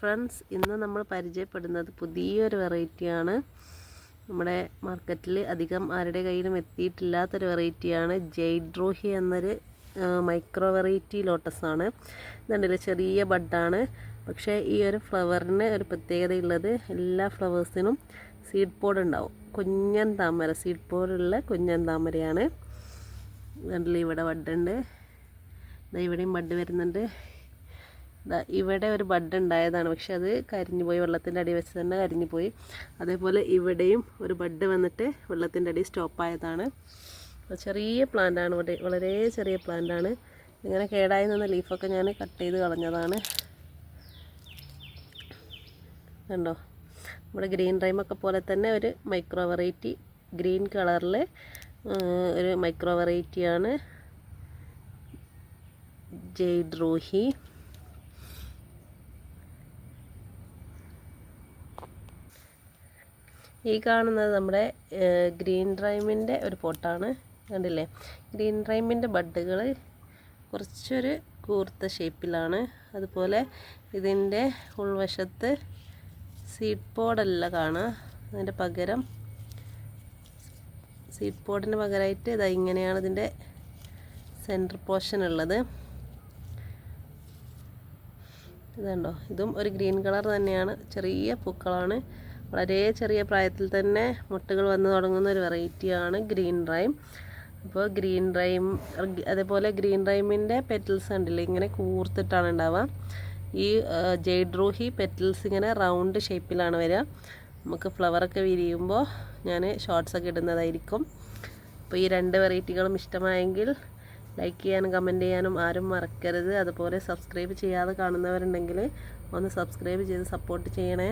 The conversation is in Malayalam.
ഫ്രണ്ട്സ്, ഇന്ന് നമ്മൾ പരിചയപ്പെടുന്നത് പുതിയൊരു വെറൈറ്റിയാണ്. നമ്മുടെ മാർക്കറ്റിൽ അധികം ആരുടെ കയ്യിലും എത്തിയിട്ടില്ലാത്തൊരു വെറൈറ്റിയാണ്. ജെയ്ഡ് റൂഹി എന്നൊരു മൈക്രോ വെറൈറ്റി ലോട്ടസാണ്. ഇതുണ്ടല്ലോ, ചെറിയ ബഡാണ്. പക്ഷേ ഈ ഒരു ഫ്ലവറിന് ഒരു പ്രത്യേകതയുള്ളത്, എല്ലാ ഫ്ലവേഴ്സിനും സീഡ് പോഡ് ഉണ്ടാവും. കുഞ്ഞൻ താമര, സീഡ് പോഡുള്ള കുഞ്ഞൻ താമരയാണ്. കണ്ടില്ലേ, ഇവിടെ ബഡുണ്ട്. ഇവിടെയും ബഡ് വരുന്നുണ്ട്. ഇവിടെ ഒരു ബഡ് ഉണ്ടായതാണ്, പക്ഷെ അത് കരിഞ്ഞു പോയി. വെള്ളത്തിൻ്റെ അടി വെച്ച് തന്നെ കരിഞ്ഞു പോയി. അതേപോലെ ഇവിടെയും ഒരു ബഡ് വന്നിട്ട് വെള്ളത്തിൻ്റെ അടി സ്റ്റോപ്പായതാണ്. ചെറിയ പ്ലാന്റാണ്, ഇവിടെ വളരെ ചെറിയ പ്ലാന്റാണ്. ഇങ്ങനെ കേടായി നിന്ന ലീഫൊക്കെ ഞാൻ കട്ട് ചെയ്ത് കളഞ്ഞതാണ്. കണ്ടോ, നമ്മുടെ ഗ്രീൻ റൈമൊക്കെ പോലെ തന്നെ ഒരു മൈക്രോ വെറൈറ്റി, ഗ്രീൻ കളറിൽ ഒരു മൈക്രോ വെറൈറ്റിയാണ് ജെയ്ഡ് റൂഹി. ഈ കാണുന്നത് നമ്മുടെ ഗ്രീൻ റൈമിൻ്റെ ഒരു പോട്ടാണ്. കണ്ടില്ലേ, ഗ്രീൻ റൈമിൻ്റെ ബഡുകൾ കുറച്ചൊരു കൂർത്ത ഷേപ്പിലാണ്. അതുപോലെ ഇതിൻ്റെ ഉൾവശത്ത് സീഡ് പോഡല്ല കാണുക. അതിൻ്റെ പകരം സീഡ് പോഡിന് പകരമായിട്ട് ഇതാ ഇങ്ങനെയാണ് ഇതിൻ്റെ സെൻറ്റർ പോർഷൻ ഉള്ളത്. ഇതുണ്ടോ, ഇതും ഒരു ഗ്രീൻ കളർ തന്നെയാണ്. ചെറിയ പൂക്കളാണ്. വളരെ ചെറിയ പ്രായത്തിൽ തന്നെ മുട്ടുകൾ വന്ന് തുടങ്ങുന്ന ഒരു വെറൈറ്റിയാണ് ഗ്രീൻ റൈം. അപ്പോൾ ഗ്രീൻ റൈം, അതേപോലെ ഗ്രീൻ റൈമിൻ്റെ പെറ്റൽസ് കണ്ടില്ലേ, ഇങ്ങനെ കൂർത്തിട്ടാണ് ഉണ്ടാവുക. ഈ ജെയ്ഡ് റൂഹി പെറ്റൽസ് ഇങ്ങനെ റൗണ്ട് ഷേപ്പിലാണ് വരിക. നമുക്ക് ഫ്ലവറൊക്കെ വിരിയുമ്പോൾ ഞാൻ ഷോർട്സൊക്കെ ഇടുന്നതായിരിക്കും. അപ്പോൾ ഈ രണ്ട് വെറൈറ്റികളും ഇഷ്ടമായെങ്കിൽ ലൈക്ക് ചെയ്യാനും കമൻറ്റ് ചെയ്യാനും ആരും മറക്കരുത്. അതുപോലെ സബ്സ്ക്രൈബ് ചെയ്യാതെ കാണുന്നവരുണ്ടെങ്കിൽ ഒന്ന് സബ്സ്ക്രൈബ് ചെയ്ത് സപ്പോർട്ട് ചെയ്യണേ.